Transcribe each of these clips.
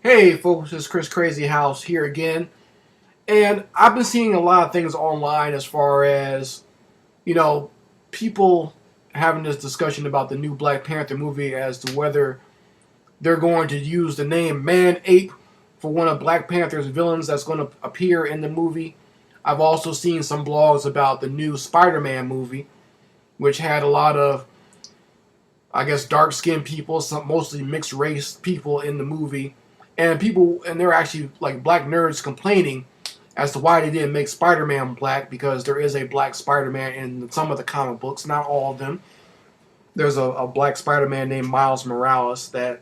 Hey folks, it's Chris Crazy House here again. And I've been seeing a lot of things online as far as, you know, people having this discussion about the new Black Panther movie as to whether they're going to use the name Man Ape for one of Black Panther's villains that's going to appear in the movie. I've also seen some blogs about the new Spider-Man movie, which had a lot of, I guess, dark-skinned people, some mostly mixed race people in the movie, and they're actually like black nerds complaining as to why they didn't make Spider-Man black, because there is a black Spider-Man in some of the comic books, not all of them. There's a black Spider-Man named Miles Morales that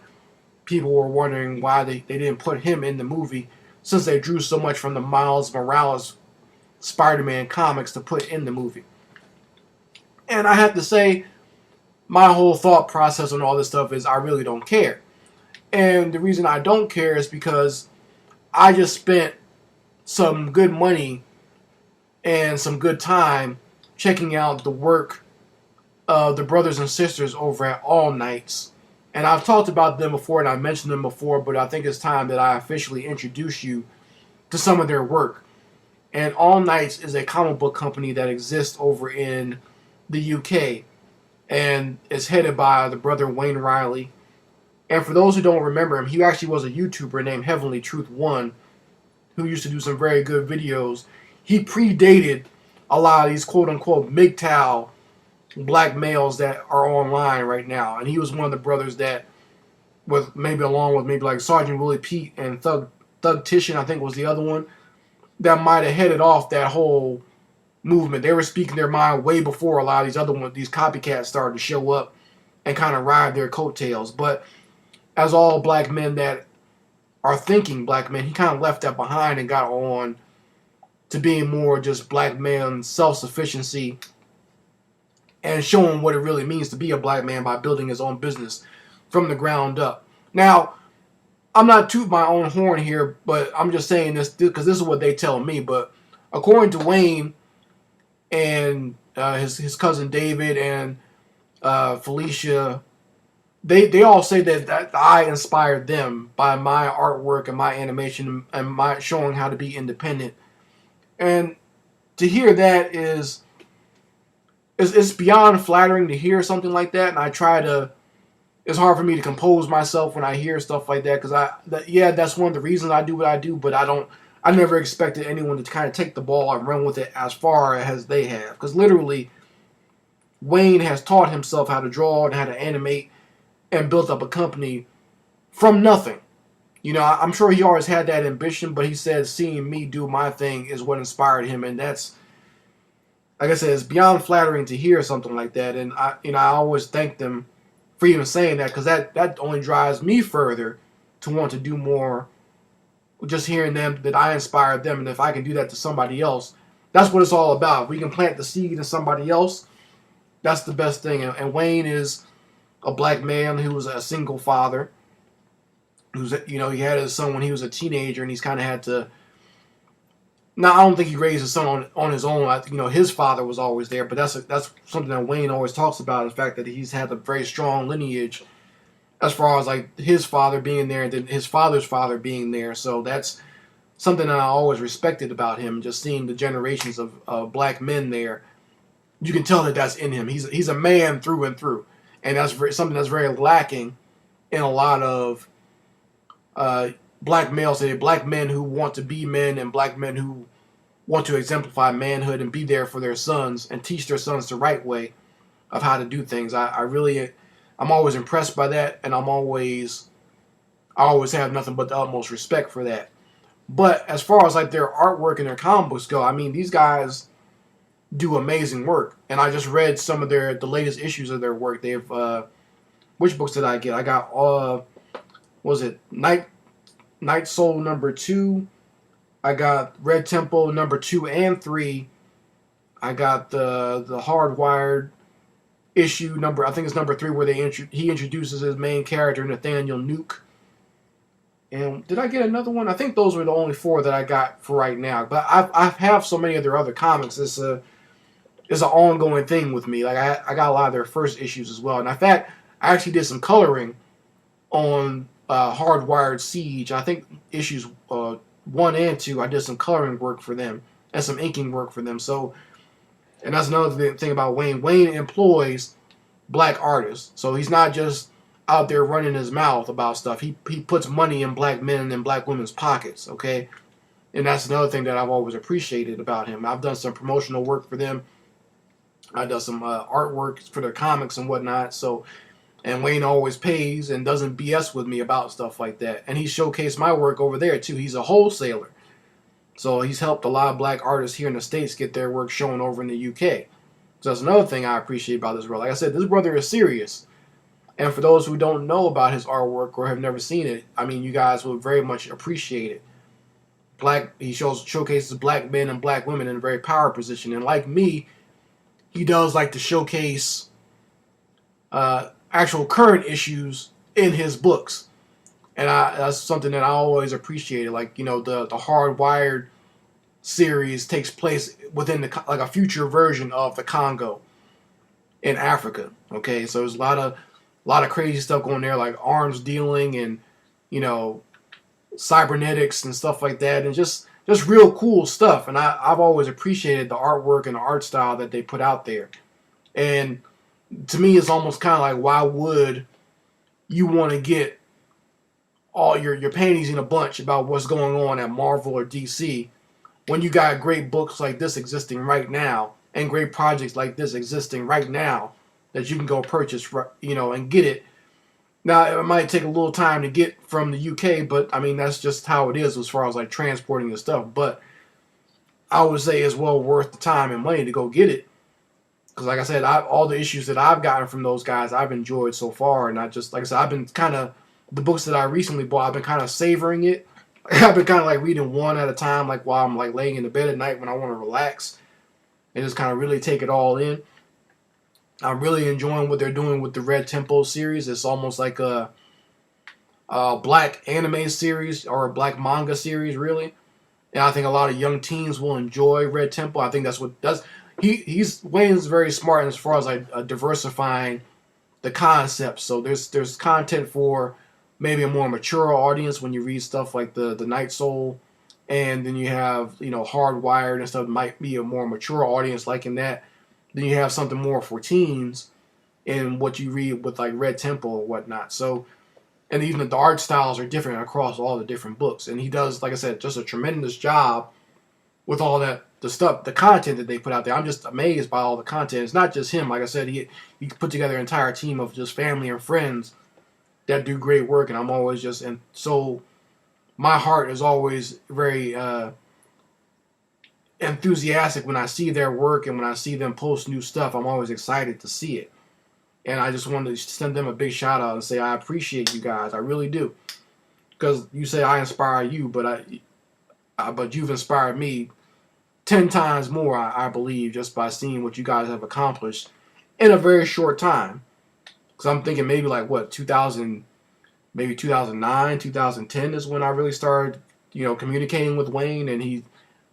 people were wondering why they didn't put him in the movie, since they drew so much from the Miles Morales Spider-Man comics to put in the movie. And I have to say, my whole thought process on all this stuff is I really don't care. And the reason I don't care is because I just spent some good money and some good time checking out the work of the brothers and sisters over at All Knightz. And I've talked about them before and I mentioned them before, but I think it's time that I officially introduce you to some of their work. And All Knightz is a comic book company that exists over in the UK and is headed by the brother Wayne Riley. And for those who don't remember him, he actually was a YouTuber named Heavenly Truth 1 who used to do some very good videos. He predated a lot of these quote-unquote MGTOW black males that are online right now. And he was one of the brothers that, with maybe along with maybe like Sergeant Willie Pete and Thug Tishin, I think was the other one, that might have headed off that whole movement. They were speaking their mind way before a lot of these other ones, these copycats started to show up and kind of ride their coattails. But as all black men that are thinking black men, he kind of left that behind and got on to being more just black man self-sufficiency and showing what it really means to be a black man by building his own business from the ground up. Now, I'm not tooting my own horn here, but I'm just saying this because this is what they tell me. But according to Wayne and his cousin David and Felicia, they all say that I inspired them by my artwork and my animation and my showing how to be independent. And to hear that is it's beyond flattering to hear something like that. And I try to. It's hard for me to compose myself when I hear stuff like that, because that's one of the reasons I do what I do. But I never expected anyone to kind of take the ball and run with it as far as they have. Because literally, Wayne has taught himself how to draw and how to animate and built up a company from nothing. You know, I'm sure he always had that ambition, but he said seeing me do my thing is what inspired him, and that's, like I said, it's beyond flattering to hear something like that. And I always thank them for even saying that, because that only drives me further to want to do more. Just hearing them, that I inspired them, and if I can do that to somebody else, that's what it's all about. If we can plant the seed in somebody else, that's the best thing. And Wayne is a black man who was a single father. He had his son when he was a teenager, and he's kind of had to. Now, I don't think he raised his son on his own. His father was always there, but that's something that Wayne always talks about, the fact that he's had a very strong lineage as far as like his father being there and then his father's father being there. So that's something that I always respected about him, just seeing the generations of black men there. You can tell that that's in him. He's a man through and through. And that's something that's very lacking in a lot of black males today, black men who want to be men and black men who want to exemplify manhood and be there for their sons and teach their sons the right way of how to do things. I'm always impressed by that, and I always have nothing but the utmost respect for that. But as far as like their artwork and their comic books go, I mean, these guys do amazing work. And I just read some of the latest issues of their work. They've which books did I get? I got was it Night Soul number 2. I got Red Temple number 2 and 3. I got the Hardwired issue number, I think it's number 3, where he introduces his main character, Nathaniel Nuke. And did I get another one? I think those were the only 4 that I got for right now. But I have so many of their other comics. It's an ongoing thing with me. Like I got a lot of their first issues as well. And in fact, I actually did some coloring on Hardwired Siege. I think issues 1 and 2, I did some coloring work for them and some inking work for them. So, and that's another thing about Wayne. Wayne employs black artists, so he's not just out there running his mouth about stuff. He puts money in black men and black women's pockets. Okay, and that's another thing that I've always appreciated about him. I've done some promotional work for them. I've done some artwork for their comics and whatnot. So, and Wayne always pays and doesn't BS with me about stuff like that. And he showcased my work over there too. He's a wholesaler. So he's helped a lot of black artists here in the States get their work shown over in the UK. So that's another thing I appreciate about this brother. Like I said, this brother is serious. And for those who don't know about his artwork or have never seen it, I mean, you guys will very much appreciate it. He showcases black men and black women in a very power position. And like me, he does like to showcase actual current issues in his books. And that's something that I always appreciated. Like, you know, the Hardwired series takes place within like a future version of the Congo in Africa. Okay, so there's a lot of crazy stuff going there, like arms dealing and, you know, cybernetics and stuff like that, and just real cool stuff. And I've always appreciated the artwork and the art style that they put out there. And to me, it's almost kind of like, why would you want to get all your panties in a bunch about what's going on at Marvel or DC when you got great books like this existing right now and great projects like this existing right now that you can go purchase, you know, and get it. Now, it might take a little time to get from the UK, but I mean, that's just how it is as far as like transporting the stuff. But I would say it's well worth the time and money to go get it. Because like I said, all the issues that I've gotten from those guys, I've enjoyed so far. And I just, like I said, I've been kind of, the books that I recently bought, I've been kind of savoring it. I've been kind of like reading one at a time, like while I'm like laying in the bed at night when I want to relax and just kind of really take it all in. I'm really enjoying what they're doing with the Red Tempo series. It's almost like a black anime series or a black manga series, really. And I think a lot of young teens will enjoy Red Tempo. I think that's what does. Wayne's very smart as far as like diversifying the concepts. So there's content for maybe a more mature audience when you read stuff like the Knightz, and then you have, you know, Hardwired and stuff that might be a more mature audience liking that. Then you have something more for teens in what you read with like Red Tempo or whatnot. So, and even the art styles are different across all the different books. And he does, like I said, just a tremendous job with all that, the content that they put out there. I'm just amazed by all the content. It's not just him. Like I said, he put together an entire team of just family and friends that do great work. And I'm always just, and so my heart is always very enthusiastic when I see their work, and when I see them post new stuff, I'm always excited to see it. And I just wanted to send them a big shout out and say I appreciate you guys. I really do. Because you say I inspire you, but but you've inspired me 10 times more, I believe, just by seeing what you guys have accomplished in a very short time. Because I'm thinking maybe like what, 2009, 2010 is when I really started, you know, communicating with Wayne, and he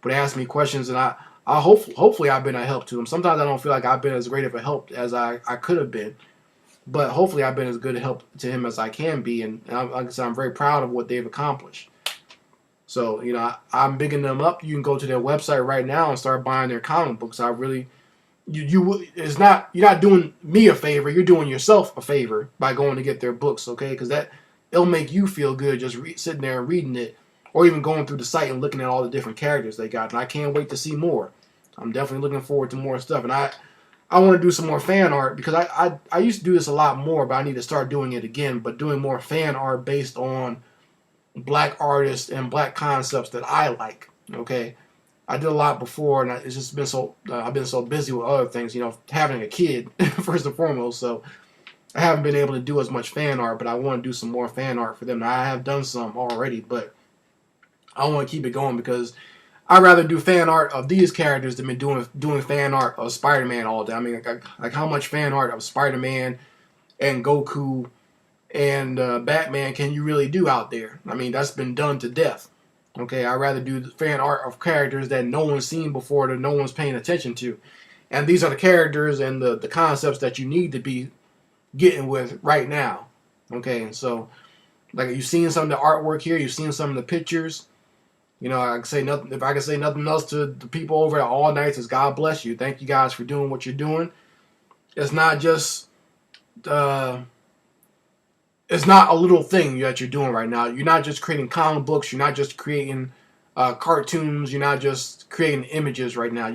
would ask me questions, and I hopefully I've been a help to him. Sometimes I don't feel like I've been as great of a help as I could have been, but hopefully I've been as good a help to him as I can be, and like I said, I'm very proud of what they've accomplished. So, you know, I'm bigging them up. You can go to their website right now and start buying their comic books. I really, you're not doing me a favor. You're doing yourself a favor by going to get their books, okay? Because it'll make you feel good just sitting there and reading it, or even going through the site and looking at all the different characters they got. And I can't wait to see more. I'm definitely looking forward to more stuff. And I want to do some more fan art, because I used to do this a lot more, but I need to start doing it again. But doing more fan art based on black artists and black concepts that I like. Okay, I did a lot before, and it's just been so I've been so busy with other things, you know, having a kid first and foremost. So I haven't been able to do as much fan art, but I want to do some more fan art for them. Now, I have done some already, but I want to keep it going, because I'd rather do fan art of these characters than be doing fan art of Spider-Man all day. I mean, like how much fan art of Spider-Man and Goku and Batman can you really do out there? I mean, that's been done to death. Okay, I'd rather do fan art of characters that no one's seen before, that no one's paying attention to. And these are the characters and the concepts that you need to be getting with right now. Okay, and so Like, you've seen some of the artwork here, you've seen some of the pictures. You know, I can say nothing. If I can say nothing else to the people over at All Knightz, is God bless you. Thank you guys for doing what you're doing. It's not just it's not a little thing that you're doing right now. You're not just creating comic books. You're not just creating cartoons. You're not just creating images right now.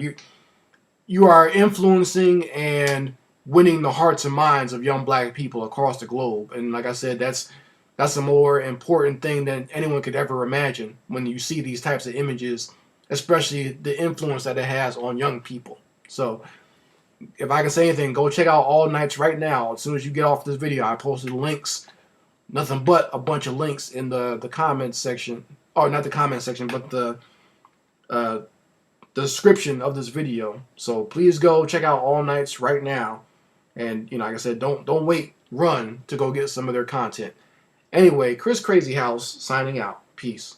You are influencing and winning the hearts and minds of young black people across the globe. And like I said, that's a more important thing than anyone could ever imagine when you see these types of images, especially the influence that it has on young people. So if I can say anything, go check out All Knightz right now. As soon as you get off this video, I posted links, nothing but a bunch of links in the comments section. Or not the comment section, but the description of this video. So please go check out All Knightz right now. And, you know, like I said, don't wait, run to go get some of their content. Anyway, Chris Crazy House signing out. Peace.